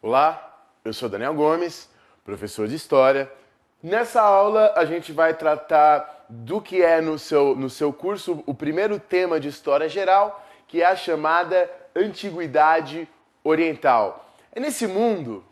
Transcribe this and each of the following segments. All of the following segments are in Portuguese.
Olá, eu sou Daniel Gomes, professor de História. Nessa aula a gente vai tratar do que é no seu curso o primeiro tema de História Geral, que é a chamada Antiguidade Oriental. É nesse mundo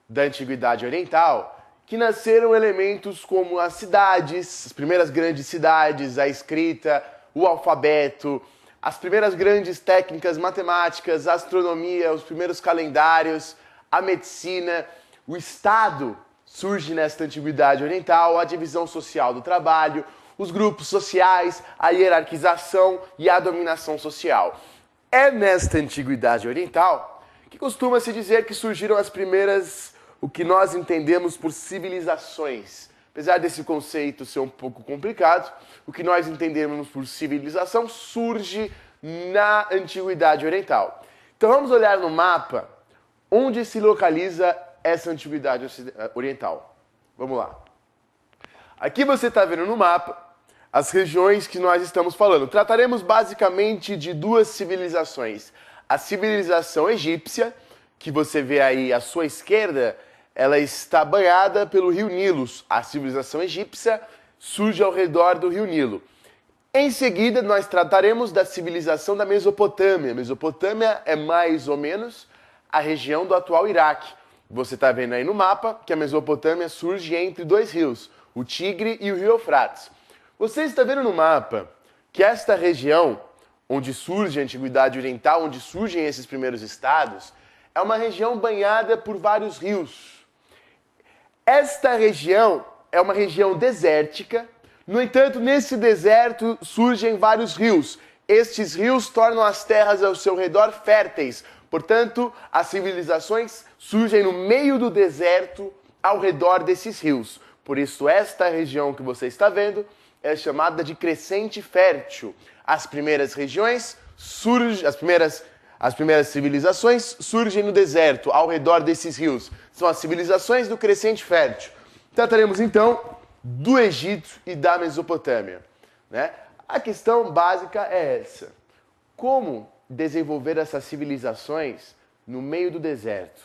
da Antiguidade Oriental que nasceram elementos como as cidades, as primeiras grandes cidades, a escrita, o alfabeto, as primeiras grandes técnicas matemáticas, a astronomia, os primeiros calendários, a medicina, o Estado surge nesta Antiguidade Oriental, a divisão social do trabalho, os grupos sociais, a hierarquização e a dominação social. É nesta Antiguidade Oriental que costuma-se dizer que surgiram as primeiras, o que nós entendemos por civilizações. Apesar desse conceito ser um pouco complicado, o que nós entendemos por civilização surge na Antiguidade Oriental. Então vamos olhar no mapa onde se localiza essa Antiguidade Oriental. Vamos lá. Aqui você está vendo no mapa as regiões que nós estamos falando. Trataremos basicamente de duas civilizações. A civilização egípcia, que você vê aí à sua esquerda, ela está banhada pelo rio Nilo. A civilização egípcia surge ao redor do rio Nilo. Em seguida, nós trataremos da civilização da Mesopotâmia. A Mesopotâmia é mais ou menos a região do atual Iraque. Você está vendo aí no mapa que a Mesopotâmia surge entre dois rios, o Tigre e o rio Eufrates. Você está vendo no mapa que esta região, onde surge a Antiguidade Oriental, onde surgem esses primeiros estados, é uma região banhada por vários rios. Esta região é uma região desértica, no entanto, nesse deserto surgem vários rios. Estes rios tornam as terras ao seu redor férteis, portanto, as civilizações surgem no meio do deserto ao redor desses rios. Por isso, esta região que você está vendo é chamada de crescente fértil. As primeiras regiões surgem, as primeiras civilizações surgem no deserto, ao redor desses rios. São as civilizações do crescente fértil. Trataremos então do Egito e da Mesopotâmia, né? A questão básica é essa: como desenvolver essas civilizações no meio do deserto?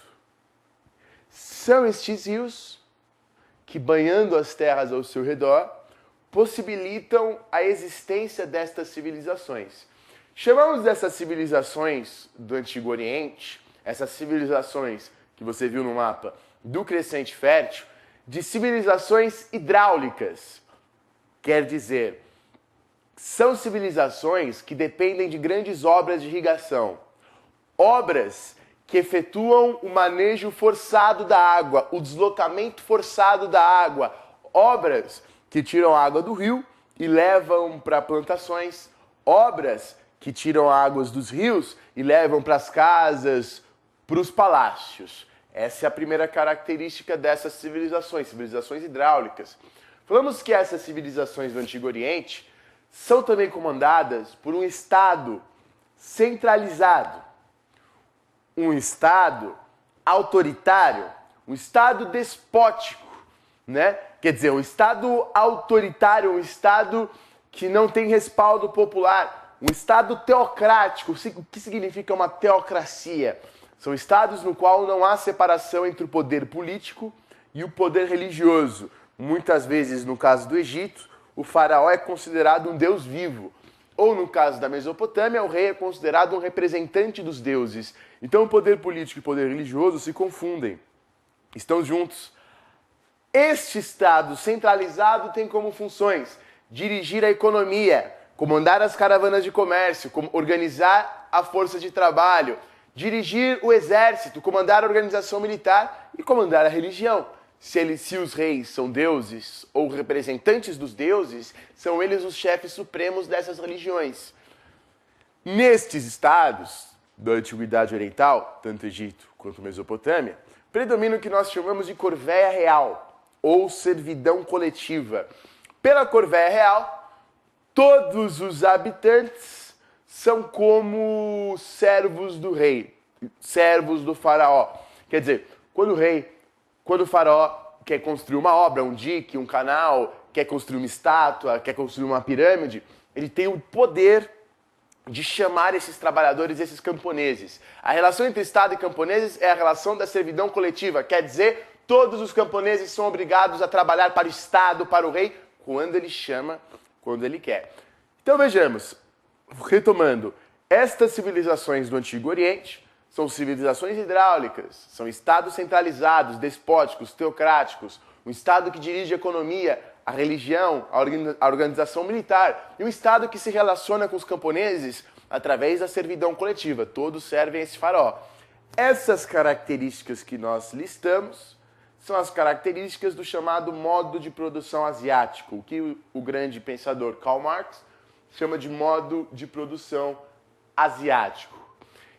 São estes rios que, banhando as terras ao seu redor, possibilitam a existência destas civilizações. Chamamos dessas civilizações do Antigo Oriente, essas civilizações que você viu no mapa do crescente fértil, de civilizações hidráulicas. Quer dizer, são civilizações que dependem de grandes obras de irrigação. Obras que efetuam o manejo forçado da água, o deslocamento forçado da água. Obras que tiram a água do rio e levam para plantações. Obras que tiram águas dos rios e levam para as casas, para os palácios. Essa é a primeira característica dessas civilizações, civilizações hidráulicas. Falamos que essas civilizações do Antigo Oriente são também comandadas por um Estado centralizado, um Estado autoritário, um Estado despótico, né? Quer dizer, um Estado autoritário, um Estado que não tem respaldo popular, um Estado teocrático. O que significa uma teocracia? São estados no qual não há separação entre o poder político e o poder religioso. Muitas vezes, no caso do Egito, o faraó é considerado um deus vivo. Ou no caso da Mesopotâmia, o rei é considerado um representante dos deuses. Então o poder político e o poder religioso se confundem, estão juntos. Este Estado centralizado tem como funções dirigir a economia, comandar as caravanas de comércio, organizar a força de trabalho, dirigir o exército, comandar a organização militar e comandar a religião. Se os reis são deuses ou representantes dos deuses, são eles os chefes supremos dessas religiões. Nestes estados da Antiguidade Oriental, tanto Egito quanto Mesopotâmia, predomina o que nós chamamos de corvéia real, ou servidão coletiva. Pela corvéia real, todos os habitantes são como servos do rei, servos do faraó. Quer dizer, quando o faraó quer construir uma obra, um dique, um canal, quer construir uma estátua, quer construir uma pirâmide, ele tem o poder de chamar esses trabalhadores, esses camponeses. A relação entre Estado e camponeses é a relação da servidão coletiva, quer dizer, todos os camponeses são obrigados a trabalhar para o Estado, para o rei, quando ele chama, quando ele quer. Então vejamos, retomando, estas civilizações do Antigo Oriente são civilizações hidráulicas, são estados centralizados, despóticos, teocráticos, um estado que dirige a economia, a religião, a organização militar, e um estado que se relaciona com os camponeses através da servidão coletiva. Todos servem a esse faraó. Essas características que nós listamos são as características do chamado modo de produção asiático, o que o grande pensador Karl Marx chama de modo de produção asiático.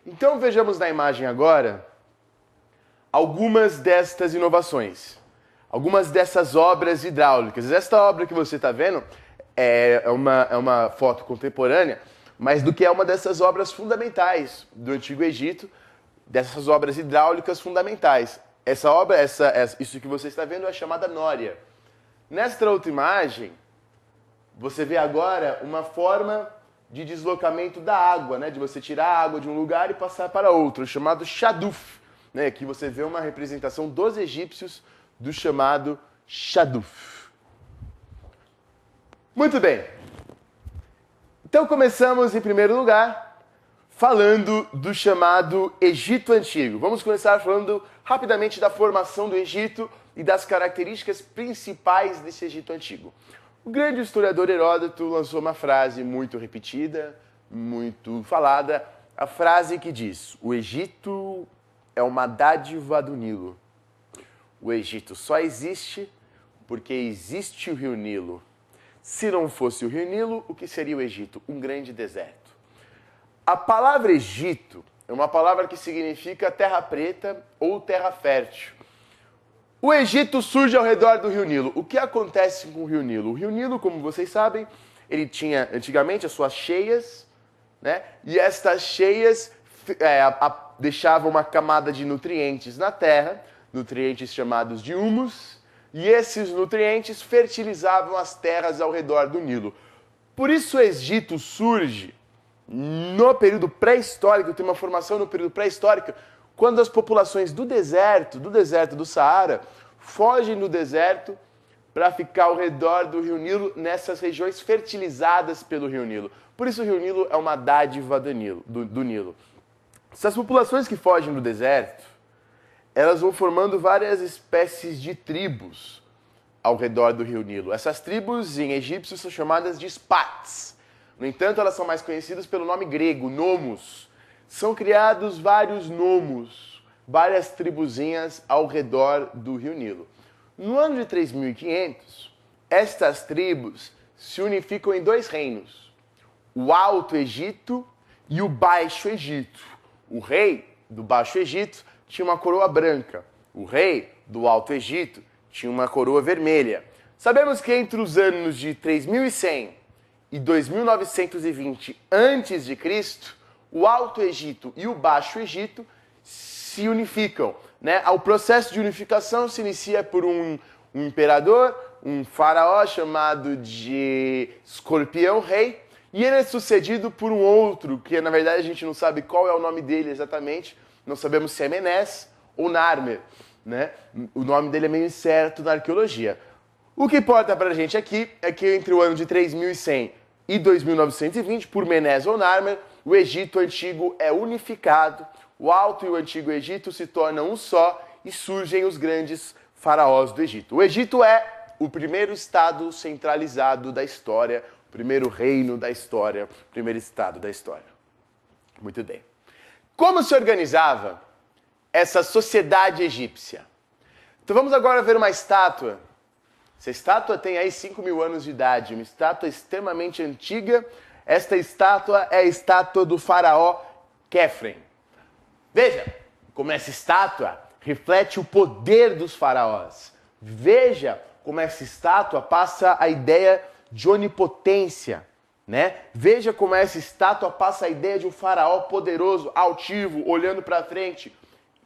Então vejamos na imagem agora algumas destas inovações, algumas dessas obras hidráulicas. Esta obra que você está vendo é uma foto contemporânea, mas do que é uma dessas obras fundamentais do Antigo Egito, dessas obras hidráulicas fundamentais. Essa obra, isso que você está vendo é chamada Nória. Nesta outra imagem, você vê agora uma forma de deslocamento da água, né? De você tirar a água de um lugar e passar para outro, chamado Shaduf. Né? Aqui você vê uma representação dos egípcios do chamado Shaduf. Muito bem. Então começamos, em primeiro lugar, falando do chamado Egito Antigo. Vamos começar falando rapidamente da formação do Egito e das características principais desse Egito Antigo. O grande historiador Heródoto lançou uma frase muito repetida, muito falada, a frase que diz: o Egito é uma dádiva do Nilo. O Egito só existe porque existe o rio Nilo. Se não fosse o rio Nilo, o que seria o Egito? Um grande deserto. A palavra Egito é uma palavra que significa terra preta ou terra fértil. O Egito surge ao redor do rio Nilo. O que acontece com o rio Nilo? O rio Nilo, como vocês sabem, ele tinha antigamente as suas cheias, né? E estas cheias deixavam uma camada de nutrientes na terra, nutrientes chamados de humus, e esses nutrientes fertilizavam as terras ao redor do Nilo. Por isso o Egito surge no período pré-histórico, tem uma formação no período pré-histórico, quando as populações do deserto do Saara, fogem do deserto para ficar ao redor do rio Nilo, nessas regiões fertilizadas pelo rio Nilo. Por isso o rio Nilo é uma dádiva do Nilo. Essas populações que fogem do deserto, elas vão formando várias espécies de tribos ao redor do rio Nilo. Essas tribos em egípcio são chamadas de Spats. No entanto, elas são mais conhecidas pelo nome grego, nomos. São criados vários nomos, várias tribuzinhas ao redor do rio Nilo. No ano de 3500, estas tribos se unificam em dois reinos, o Alto Egito e o Baixo Egito. O rei do Baixo Egito tinha uma coroa branca, o rei do Alto Egito tinha uma coroa vermelha. Sabemos que entre os anos de 3100 e 2920 a.C., o Alto Egito e o Baixo Egito se unificam. Né? O processo de unificação se inicia por um imperador, um faraó chamado de Escorpião Rei, e ele é sucedido por um outro, que na verdade a gente não sabe qual é o nome dele exatamente, não sabemos se é Menes ou Narmer. Né? O nome dele é meio incerto na arqueologia. O que importa pra gente aqui é que entre o ano de 3100 e 2920, por Menes ou Narmer, o Egito Antigo é unificado, o Alto e o Antigo Egito se tornam um só e surgem os grandes faraós do Egito. O Egito é o primeiro estado centralizado da história, o primeiro reino da história, o primeiro estado da história. Muito bem. Como se organizava essa sociedade egípcia? Então vamos agora ver uma estátua. Essa estátua tem aí 5.000 anos de idade, uma estátua extremamente antiga. Esta estátua é a estátua do faraó Khefren. Veja como essa estátua reflete o poder dos faraós. Veja como essa estátua passa a ideia de onipotência, né? Veja como essa estátua passa a ideia de um faraó poderoso, altivo, olhando para frente.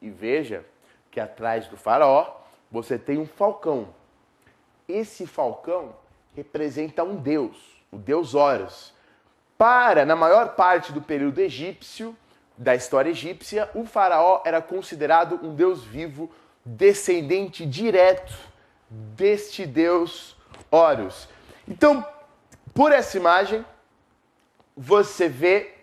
E veja que atrás do faraó você tem um falcão. Esse falcão representa um deus, o deus Horus. Na maior parte do período egípcio, da história egípcia, o faraó era considerado um deus vivo, descendente direto deste deus Horus. Então, por essa imagem, você vê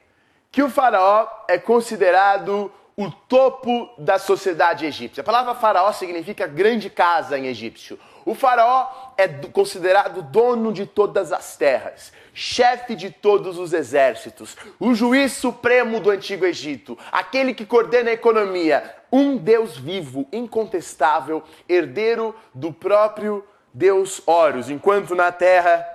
que o faraó é considerado o topo da sociedade egípcia. A palavra faraó significa grande casa em egípcio. O faraó é considerado dono de todas as terras, chefe de todos os exércitos, o juiz supremo do Antigo Egito, aquele que coordena a economia, um deus vivo, incontestável, herdeiro do próprio deus Horus. Enquanto na terra,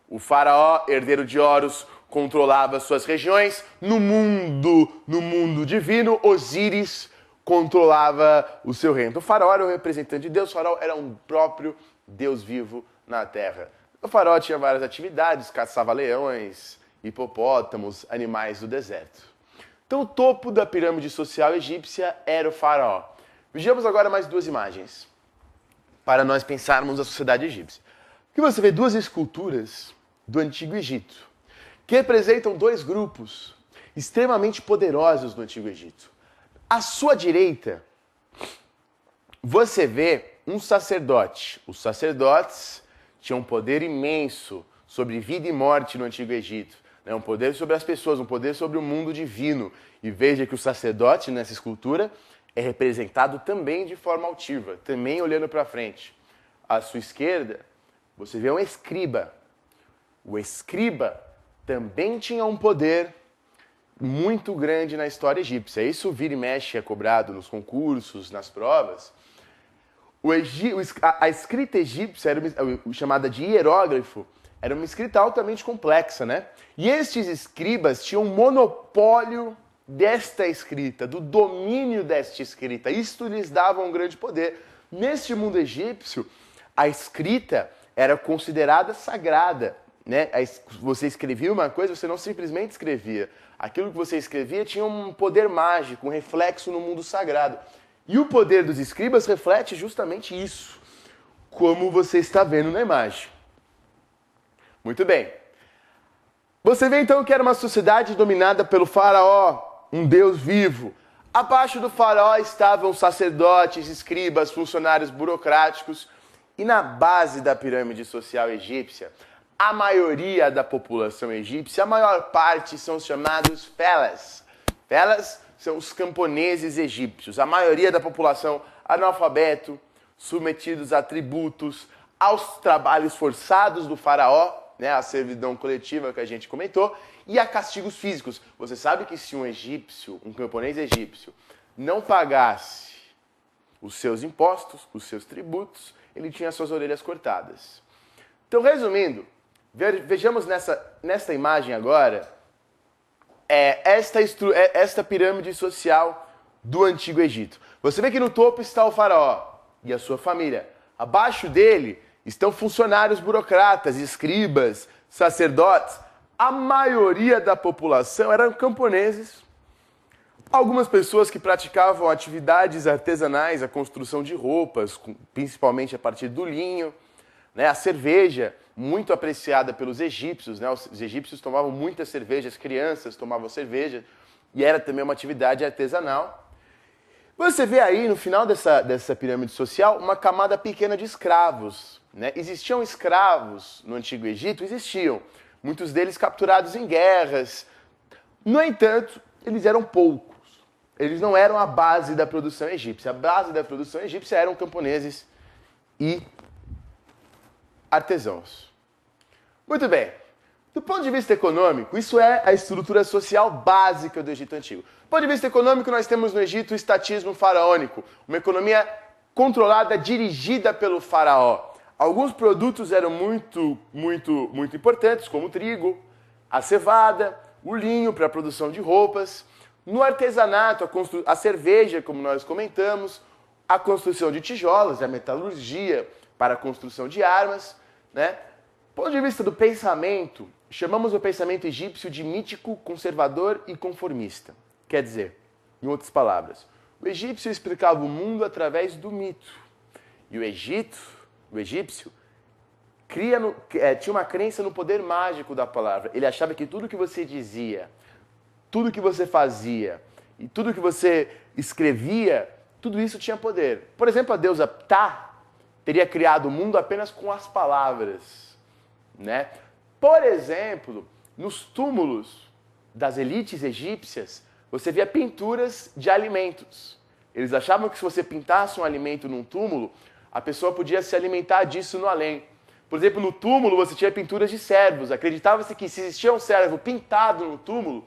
o faraó, herdeiro de Horus, controlava suas regiões. No mundo divino, Osíris controlava o seu reino. O faraó era o representante de Deus, o faraó era um próprio Deus vivo na terra. O faraó tinha várias atividades, caçava leões, hipopótamos, animais do deserto. Então o topo da pirâmide social egípcia era o faraó. Vejamos agora mais duas imagens, para nós pensarmos a sociedade egípcia. Aqui você vê duas esculturas do Antigo Egito, que representam dois grupos extremamente poderosos do Antigo Egito. À sua direita, você vê um sacerdote. Os sacerdotes tinham um poder imenso sobre vida e morte no Antigo Egito. Um poder sobre as pessoas, um poder sobre o mundo divino. E veja que o sacerdote, nessa escultura, é representado também de forma altiva, também olhando para frente. À sua esquerda, você vê um escriba. O escriba também tinha um poder muito grande na história egípcia. Isso vira e mexe é cobrado nos concursos, nas provas. A escrita egípcia, chamada de hierógrafo, era uma escrita altamente complexa, né? E estes escribas tinham um monopólio desta escrita, do domínio desta escrita. Isto lhes dava um grande poder. Neste mundo egípcio, a escrita era considerada sagrada. Né? Você escrevia uma coisa, você não simplesmente escrevia. Aquilo que você escrevia tinha um poder mágico, um reflexo no mundo sagrado. E o poder dos escribas reflete justamente isso, como você está vendo na imagem. Muito bem. Você vê então que era uma sociedade dominada pelo faraó, um deus vivo. Abaixo do faraó estavam sacerdotes, escribas, funcionários burocráticos. E na base da pirâmide social egípcia, a maioria da população egípcia, a maior parte são os chamados felas. Felas são os camponeses egípcios. A maioria da população analfabeto, submetidos a tributos, aos trabalhos forçados do faraó, né, a servidão coletiva que a gente comentou, e a castigos físicos. Você sabe que se um egípcio, um camponês egípcio, não pagasse os seus impostos, os seus tributos, ele tinha suas orelhas cortadas. Então, resumindo, vejamos nesta imagem agora esta pirâmide social do Antigo Egito. Você vê que no topo está o faraó e a sua família. Abaixo dele estão funcionários burocratas, escribas, sacerdotes. A maioria da população eram camponeses. Algumas pessoas que praticavam atividades artesanais, a construção de roupas, principalmente a partir do linho, né? A cerveja, muito apreciada pelos egípcios, né? Os egípcios tomavam muita cerveja, as crianças tomavam cerveja, e era também uma atividade artesanal. Você vê aí, no final dessa pirâmide social, uma camada pequena de escravos, né? Existiam escravos no Antigo Egito? Existiam. Muitos deles capturados em guerras. No entanto, eles eram poucos. Eles não eram a base da produção egípcia. A base da produção egípcia eram camponeses e artesãos. Muito bem. Do ponto de vista econômico, isso é a estrutura social básica do Egito Antigo. Do ponto de vista econômico, nós temos no Egito o estatismo faraônico, uma economia controlada, dirigida pelo faraó. Alguns produtos eram muito importantes, como o trigo, a cevada, o linho para a produção de roupas. No artesanato, a cerveja, como nós comentamos, a construção de tijolos, a metalurgia para a construção de armas, né? Do ponto de vista do pensamento, chamamos o pensamento egípcio de mítico, conservador e conformista. Quer dizer, em outras palavras, o egípcio explicava o mundo através do mito. E o egípcio tinha uma crença no poder mágico da palavra. Ele achava que tudo que você dizia, tudo que você fazia e tudo que você escrevia, tudo isso tinha poder. Por exemplo, a deusa Ptah teria criado o mundo apenas com as palavras, né? Por exemplo, nos túmulos das elites egípcias, você via pinturas de alimentos. Eles achavam que se você pintasse um alimento num túmulo, a pessoa podia se alimentar disso no além. Por exemplo, no túmulo você tinha pinturas de servos. Acreditava-se que se existia um servo pintado no túmulo,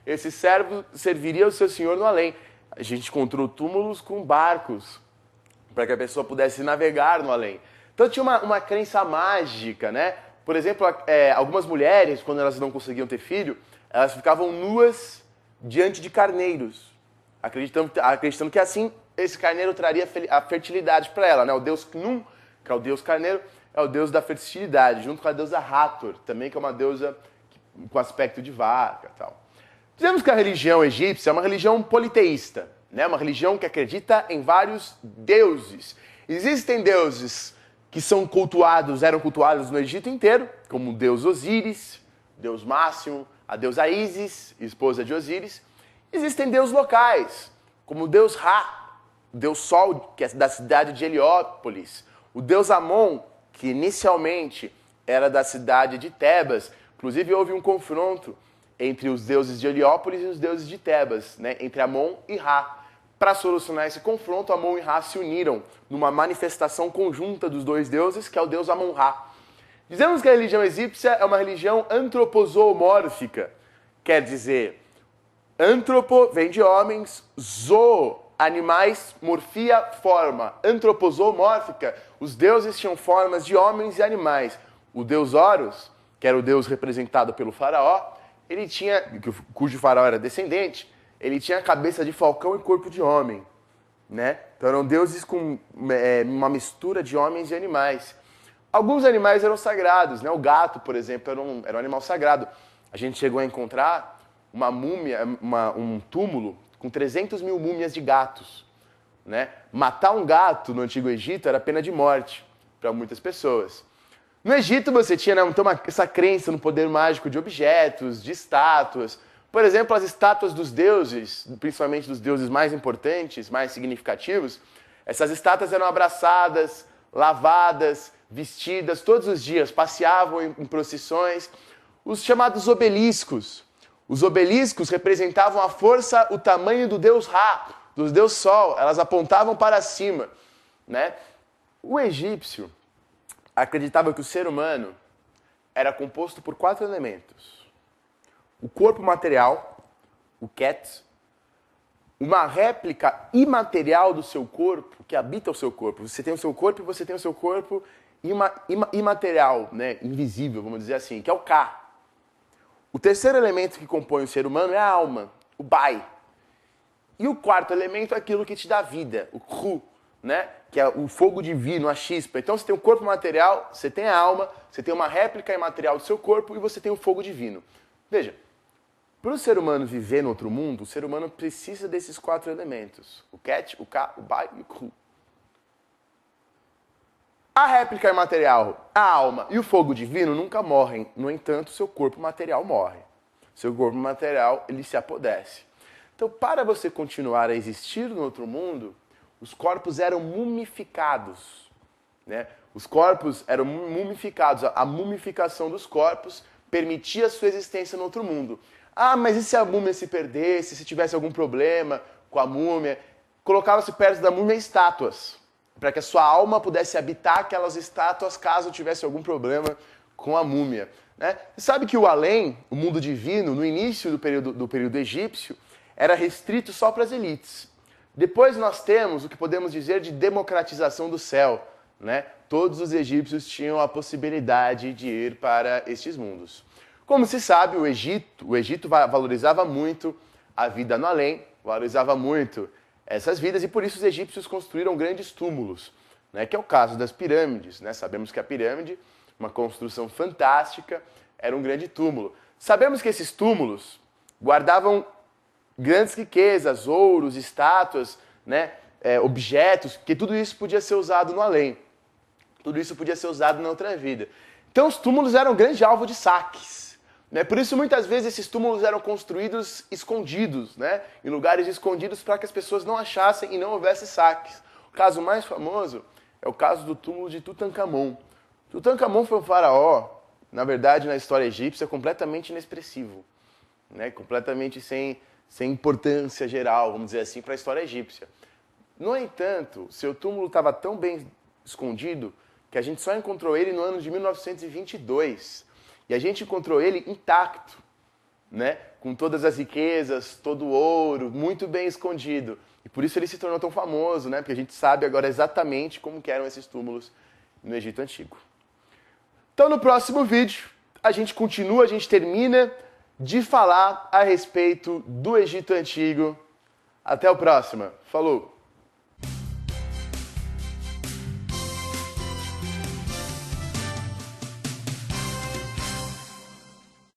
esse servo serviria ao seu senhor no além. A gente encontrou túmulos com barcos, para que a pessoa pudesse navegar no além. Então tinha uma crença mágica, né? Por exemplo, algumas mulheres, quando elas não conseguiam ter filho, elas ficavam nuas diante de carneiros, acreditando que assim esse carneiro traria a fertilidade para ela, né? O deus Knum, que é o deus carneiro, é o deus da fertilidade, junto com a deusa Hathor, também que é uma deusa com aspecto de vaca e tal. Dizemos que a religião egípcia é uma religião politeísta, né? Uma religião que acredita em vários deuses. Existem deuses que eram cultuados no Egito inteiro, como o deus Osíris, deus Máximo, a deusa Ísis, esposa de Osíris. Existem deuses locais, como o deus Ra, o deus Sol, que é da cidade de Heliópolis, o deus Amon, que inicialmente era da cidade de Tebas. Inclusive houve um confronto entre os deuses de Heliópolis e os deuses de Tebas, né? Entre Amon e Ra. Para solucionar esse confronto, Amon e Ra se uniram numa manifestação conjunta dos dois deuses, que é o deus Amon-Ra. Dizemos que a religião egípcia é uma religião antropozoomórfica, quer dizer, antropo vem de homens, zoo, animais, morfia, forma. Antropozoomórfica, os deuses tinham formas de homens e animais. O deus Horus, que era o deus representado pelo faraó, cujo faraó era descendente, ele tinha cabeça de falcão e corpo de homem, né? Então eram deuses com uma mistura de homens e animais. Alguns animais eram sagrados, né? O gato, por exemplo, era um animal sagrado. A gente chegou a encontrar uma múmia, um túmulo com 300 mil múmias de gatos, né? Matar um gato no Antigo Egito era pena de morte para muitas pessoas. No Egito você tinha, né, então essa crença no poder mágico de objetos, de estátuas. Por exemplo, as estátuas dos deuses, principalmente dos deuses mais importantes, mais significativos, essas estátuas eram abraçadas, lavadas, vestidas todos os dias, passeavam em procissões. Os chamados obeliscos. Os obeliscos representavam a força, o tamanho do deus Ra, do deus Sol. Elas apontavam para cima, né? O egípcio acreditava que o ser humano era composto por 4 elementos. O corpo material, o Ket, uma réplica imaterial do seu corpo, que habita o seu corpo. Você tem o seu corpo e você tem o seu corpo imaterial, né? Invisível, vamos dizer assim, que é o Ka. O terceiro elemento que compõe o ser humano é a alma, o Bai. E o quarto elemento é aquilo que te dá vida, o Hu, né? Que é o fogo divino, a chispa. Então você tem o corpo material, você tem a alma, você tem uma réplica imaterial do seu corpo e você tem o fogo divino. Veja, para o ser humano viver no outro mundo, o ser humano precisa desses 4 elementos. O Ket, o Ka, o Bai e o Hu. A réplica imaterial, a alma e o fogo divino nunca morrem. No entanto, seu corpo material morre. Seu corpo material, ele se apodrece. Então, para você continuar a existir no outro mundo, os corpos eram mumificados, né? Os corpos eram mumificados. A mumificação dos corpos permitia a sua existência no outro mundo. Ah, mas e se a múmia se perdesse, se tivesse algum problema com a múmia? Colocava-se perto da múmia estátuas, para que a sua alma pudesse habitar aquelas estátuas caso tivesse algum problema com a múmia, né? Você sabe que o além, o mundo divino, no início do período egípcio, era restrito só para as elites. Depois nós temos o que podemos dizer de democratização do céu, né? Todos os egípcios tinham a possibilidade de ir para estes mundos. Como se sabe, o Egito valorizava muito a vida no além, valorizava muito essas vidas e por isso os egípcios construíram grandes túmulos, né? Que é o caso das pirâmides, né? Sabemos que a pirâmide, uma construção fantástica, era um grande túmulo. Sabemos que esses túmulos guardavam grandes riquezas, ouros, estátuas, né? Objetos, que tudo isso podia ser usado no além. tudo isso podia ser usado na outra vida. Então os túmulos eram um grande alvo de saques. Né? Por isso muitas vezes esses túmulos eram construídos escondidos, né? Em lugares escondidos para que as pessoas não achassem e não houvesse saques. O caso mais famoso é o caso do túmulo de Tutankhamon. Tutankhamon foi um faraó, na verdade, na história egípcia, completamente inexpressivo, né? Completamente sem importância geral, vamos dizer assim, para a história egípcia. No entanto, seu túmulo estava tão bem escondido que a gente só encontrou ele no ano de 1922. E a gente encontrou ele intacto, né? Com todas as riquezas, todo o ouro, muito bem escondido. E por isso ele se tornou tão famoso, né? Porque a gente sabe agora exatamente como que eram esses túmulos no Egito Antigo. Então no próximo vídeo a gente termina de falar a respeito do Egito Antigo. Até o próximo. Falou!